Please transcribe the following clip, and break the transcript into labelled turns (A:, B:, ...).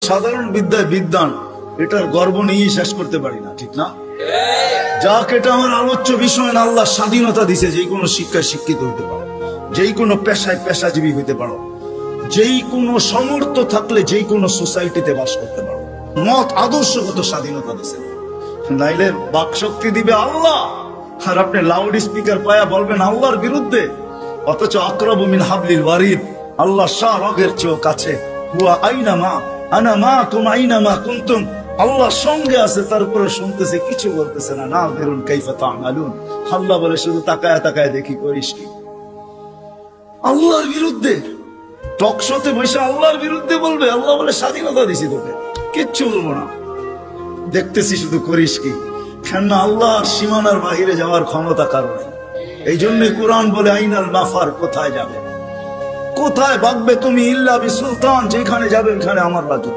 A: সাধারণ বিদ্যায় বিদ্যান, এটার গর্ব নিয়েই শেষ করতে পারি না, ঠিক না? যাক, এটা আমার আলোচ্য বিষয় না। আল্লাহ স্বাধীনতা দিছে, যেই কোনো শিক্ষায় শিক্ষিত হইতে পারো, যেই কোনো পেশায় পেশাজীবী হইতে পারো, যেই কোনো সামর্থ্য থাকলে যেই কোনো সোসাইটিতে বাস করতে পারো। মত আদর্শগত স্বাধীনতা দিছে, নাইলে বাক শক্তি দিবে আল্লাহ, আর আপনি লাউড স্পিকার পায়া বলবেন আল্লাহর বিরুদ্ধে, অথচ আকরাবু মিন হাবলিল ওয়ারিদ, আল্লাহ শাহ রগের চেয়েও কাছে। হুয়া আইনামা আনা মাকুম আইনামা কুনতুম, আল্লাহ সঙ্গে আছে, তারপরে শুনতেছে, কিছু বলতেছে না। না বেরুন কাইফা তা'মালুন, আল্লাহ বলে শুধু তাকায় তাকায় দেখি করিস কি। আল্লাহর বিরুদ্ধে টক শোতে বসে আল্লাহর বিরুদ্ধে বলবে, আল্লাহ বলে স্বাধীনতা দিছি তোকে, কিচ্ছু বলবো না, দেখতেছি শুধু করিস কি। কেননা আল্লাহর সীমানার বাহিরে যাওয়ার ক্ষমতা কারো নাই। এই জন্য কুরআন বলে আইনাল মাফার, কোথায় যাবে, কোথায় ভাগবে তুমি, ইল্লা বিসুলতান, যেখানে যাবে ওখানে আমার রাজত্ব।